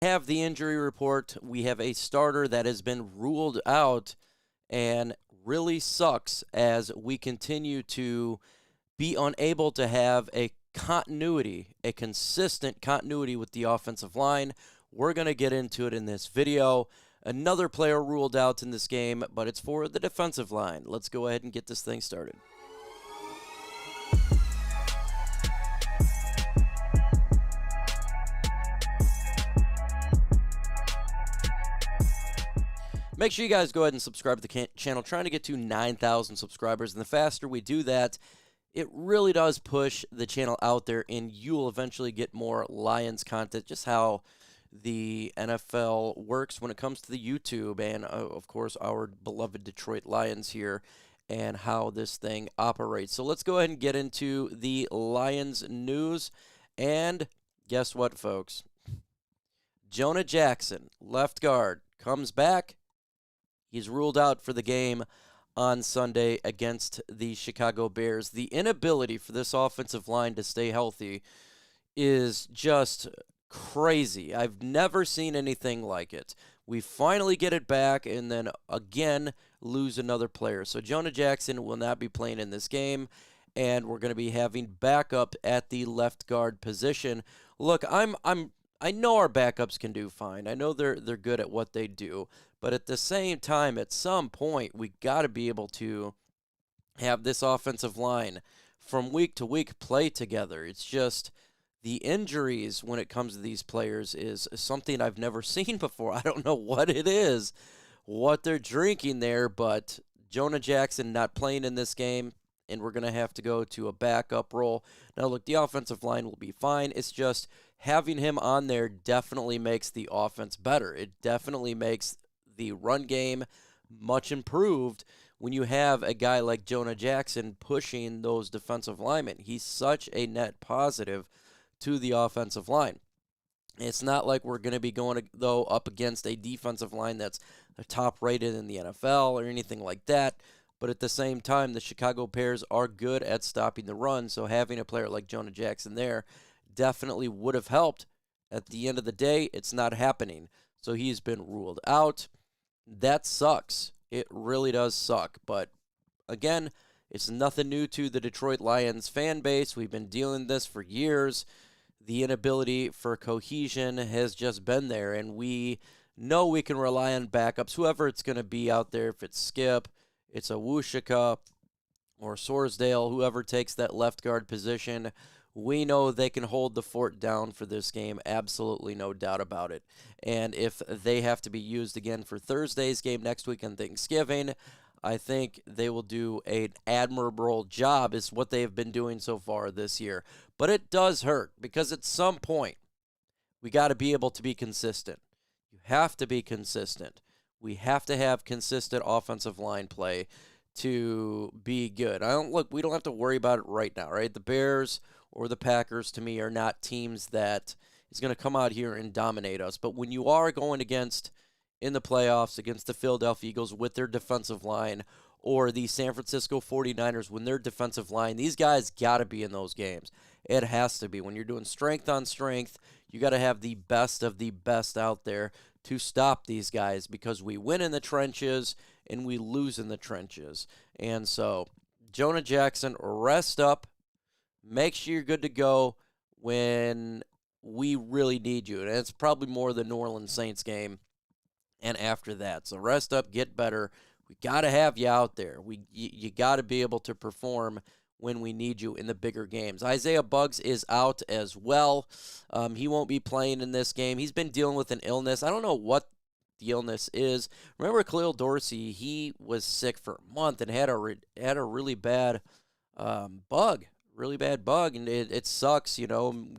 Have the injury report. We have a starter that has been ruled out and really sucks as we continue to be unable to have a continuity, a consistent continuity with the offensive line. We're going to get into it in this video. Another player ruled out in this game, but it's for the defensive line. Let's go ahead and get this thing started. Make sure you guys go ahead and subscribe to the channel. Trying to get to 9,000 subscribers, and the faster we do that, it really does push the channel out there, and you will eventually get more Lions content, just how the NFL works when it comes to the YouTube and, of course, our beloved Detroit Lions here and how this thing operates. So let's go ahead and get into the Lions news. And guess what, folks? Jonah Jackson, left guard, comes back. He's ruled out for the game on Sunday against the Chicago Bears. The inability for this offensive line to stay healthy is just crazy. I've never seen anything like it. We finally get it back and then again lose another player. So Jonah Jackson will not be playing in this game, and we're going to be having backup at the left guard position. Look, I know our backups can do fine. I know they're good at what they do. But at the same time, at some point, we got to be able to have this offensive line from week to week play together. It's just the injuries when it comes to these players is something I've never seen before. I don't know what it is, what they're drinking there, but Jonah Jackson not playing in this game, and we're going to have to go to a backup role. Now, look, the offensive line will be fine. It's just having him on there definitely makes the offense better. It definitely makes the run game much improved when you have a guy like Jonah Jackson pushing those defensive linemen. He's such a net positive to the offensive line. It's not like we're going to be going, though, up against a defensive line that's top rated in the NFL or anything like that. But at the same time, the Chicago Bears are good at stopping the run, so having a player like Jonah Jackson there definitely would have helped. At the end of the day, it's not happening. So he's been ruled out. That sucks. It really does suck. But again, it's nothing new to the Detroit Lions fan base. We've been dealing with this for years. The inability for cohesion has just been there, and we know we can rely on backups, whoever it's going to be out there. If it's Skip, it's Onwuzurike, or Sorsdale, whoever takes that left guard position, we know they can hold the fort down for this game, absolutely no doubt about it. And if they have to be used again for Thursday's game next week on Thanksgiving, I think they will do an admirable job, is what they have been doing so far this year. But it does hurt, because at some point, we got to be able to be consistent. You have to be consistent. We have to have consistent offensive line play to be good. We don't have to worry about it right now, right? The Bears or the Packers, to me, are not teams that is going to come out here and dominate us. But when you are going against, in the playoffs, against the Philadelphia Eagles with their defensive line, or the San Francisco 49ers when their defensive line, these guys got to be in those games. It has to be. When you're doing strength on strength, you got to have the best of the best out there to stop these guys, because we win in the trenches and we lose in the trenches. And so, Jonah Jackson, rest up. Make sure you're good to go when we really need you. And it's probably more the New Orleans Saints game and after that. So rest up, get better. We got to have you out there. You got to be able to perform when we need you in the bigger games. Isaiah Buggs is out as well. He won't be playing in this game. He's been dealing with an illness. I don't know what the illness is. Remember Khalil Dorsey? He was sick for a month and had a really bad bug. Really bad bug, and it sucks,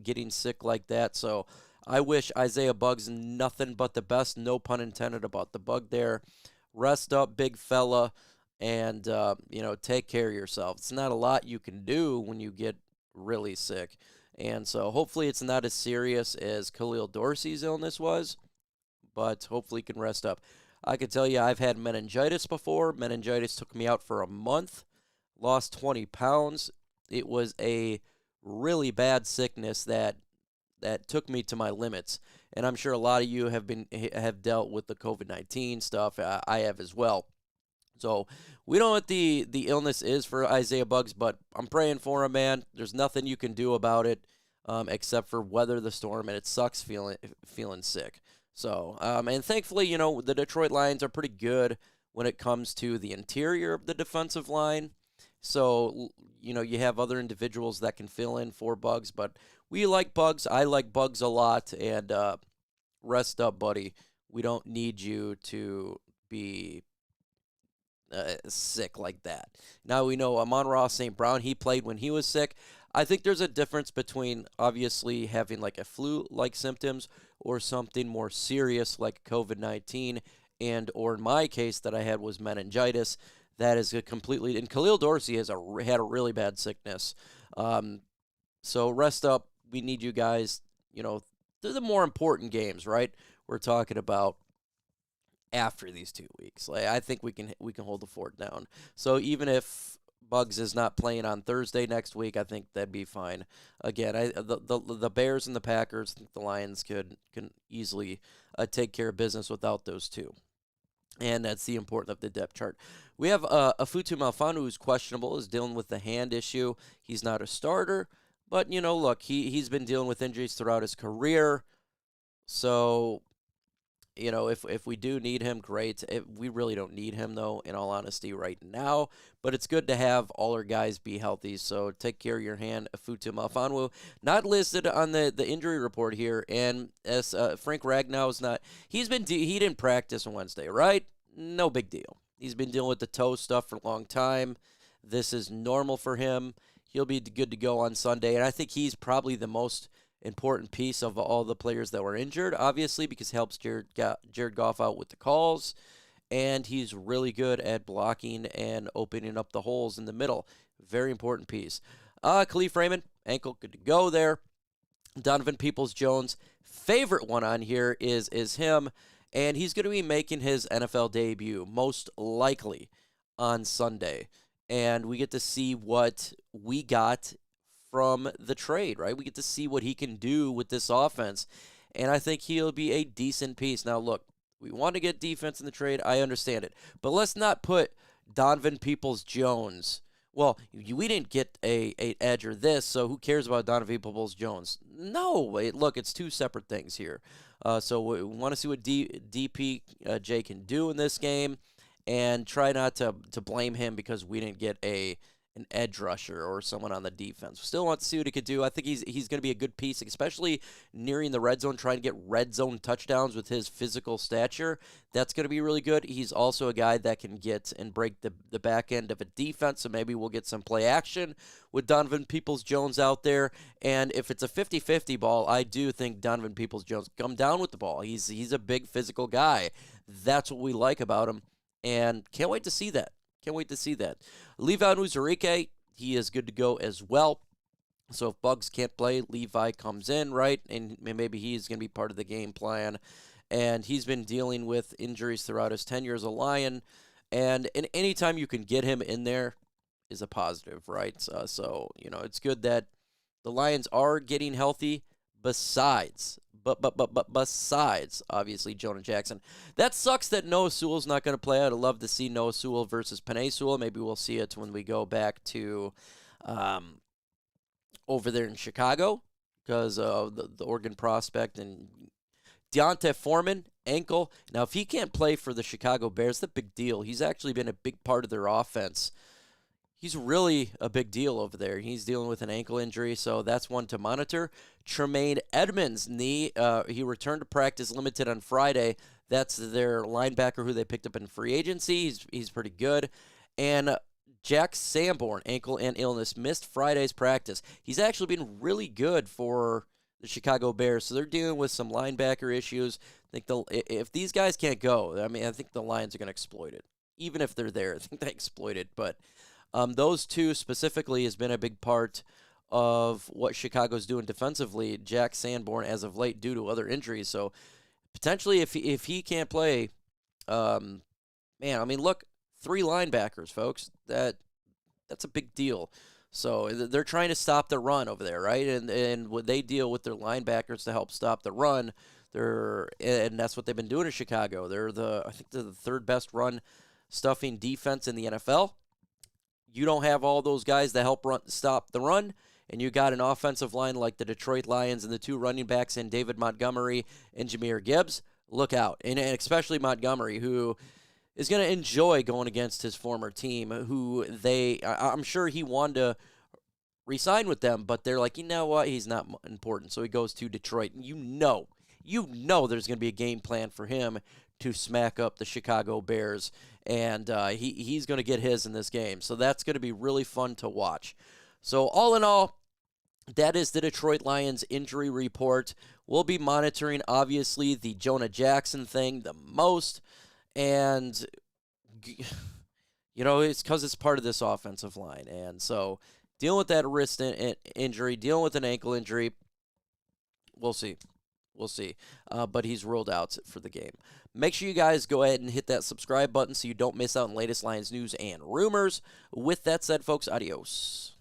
getting sick like that. So I wish Isaiah Buggs nothing but the best, no pun intended about the bug there. Rest up, big fella, and, take care of yourself. It's not a lot you can do when you get really sick. And so hopefully it's not as serious as Khalil Dorsey's illness was, but hopefully he can rest up. I can tell you I've had meningitis before. Meningitis took me out for a month, lost 20 pounds. It was a really bad sickness that took me to my limits. and I'm sure a lot of you have dealt with the COVID-19 stuff. I have as well. So we don't know what the illness is for Isaiah Buggs, but I'm praying for him, man. There's nothing you can do about it except for weather the storm, and it sucks feeling sick. So and thankfully, the Detroit Lions are pretty good when it comes to the interior of the defensive line. So you have other individuals that can fill in for Buggs, but we like Buggs. I like Buggs a lot, and rest up, buddy. We don't need you to be sick like that. Now we know Amon-Ra St. Brown, he played when he was sick. I think there's a difference between obviously having like a flu-like symptoms or something more serious like COVID-19 or in my case that I had was meningitis. That is a completely, and Khalil Dorsey had a really bad sickness. So rest up. We need you guys, they're the more important games, right? We're talking about after these 2 weeks. I think we can hold the fort down. So even if Buggs is not playing on Thursday next week, I think that'd be fine. Again, the Bears and the Packers, I think the Lions can easily take care of business without those two. And that's the importance of the depth chart. We have Afutu Malfanu, who's questionable, is dealing with the hand issue. He's not a starter, but look, he's been dealing with injuries throughout his career. So if we do need him, great. We really don't need him, though, in all honesty, right now. But it's good to have all our guys be healthy. So take care of your hand. Afutu Malfanwu, not listed on the injury report here. And as Frank Ragnow's not, he didn't practice on Wednesday, right? No big deal. He's been dealing with the toe stuff for a long time. This is normal for him. He'll be good to go on Sunday. And I think he's probably the most important piece of all the players that were injured, obviously, because he helps Jared Goff out with the calls, and he's really good at blocking and opening up the holes in the middle. Very important piece. Khalif Raymond, ankle, good to go there. Donovan Peoples-Jones, favorite one on here is him, and he's going to be making his NFL debut, most likely, on Sunday. And we get to see what we got from the trade, right? We get to see what he can do with this offense, and I think he'll be a decent piece. Now, look, we want to get defense in the trade. I understand it, but let's not put Donovan Peoples-Jones. Well, we didn't get a edge or this, so who cares about Donovan Peoples-Jones? No, look, it's two separate things here. So we want to see what DPJ can do in this game, and try not to blame him because we didn't get an edge rusher or someone on the defense. Still want to see what he could do. I think he's going to be a good piece, especially nearing the red zone, trying to get red zone touchdowns with his physical stature. That's going to be really good. He's also a guy that can get and break the back end of a defense, so maybe we'll get some play action with Donovan Peoples-Jones out there. And if it's a 50-50 ball, I do think Donovan Peoples-Jones come down with the ball. He's a big physical guy. That's what we like about him, and can't wait to see that. Can't wait to see that. Levi Onwuzurike, he is good to go as well. So if Buggs can't play, Levi comes in, right? And maybe he's going to be part of the game plan. And he's been dealing with injuries throughout his tenure as a Lion. And anytime you can get him in there is a positive, right? So it's good that the Lions are getting healthy besides obviously Jonah Jackson. That sucks that Noah Sewell's not going to play. I'd love to see Noah Sewell versus Penei Sewell. Maybe we'll see it when we go back to over there in Chicago because the Oregon prospect and Deontay Foreman, ankle. Now, if he can't play for the Chicago Bears, that's a big deal. He's actually been a big part of their offense. He's really a big deal over there. He's dealing with an ankle injury, so that's one to monitor. Tremaine Edmonds' knee, he returned to practice limited on Friday. That's their linebacker who they picked up in free agency. He's pretty good. And Jack Sanborn, ankle and illness, missed Friday's practice. He's actually been really good for the Chicago Bears, so they're dealing with some linebacker issues. I think if these guys can't go, I think the Lions are going to exploit it. Even if they're there, I think they exploit it, but those two specifically has been a big part of what Chicago's doing defensively. Jack Sanborn as of late due to other injuries. So potentially if he can't play, look, 3 linebackers, folks. That's a big deal. So they're trying to stop the run over there, right? And when they deal with their linebackers to help stop the run, And that's what they've been doing in Chicago. I think they're the third best run stuffing defense in the NFL. You don't have all those guys that help stop the run, and you got an offensive line like the Detroit Lions and the two running backs in David Montgomery and Jahmyr Gibbs. Look out. And especially Montgomery, who is going to enjoy going against his former team, who I'm sure he wanted to re-sign with them, but they're like, you know what, he's not important. So he goes to Detroit. And you know there's going to be a game plan for him to smack up the Chicago Bears, and he's going to get his in this game. So that's going to be really fun to watch. So all in all, that is the Detroit Lions injury report. We'll be monitoring, obviously, the Jonah Jackson thing the most, and it's because it's part of this offensive line. And so dealing with that wrist injury, dealing with an ankle injury, we'll see. But he's ruled out for the game. Make sure you guys go ahead and hit that subscribe button so you don't miss out on latest Lions news and rumors. With that said, folks, adios.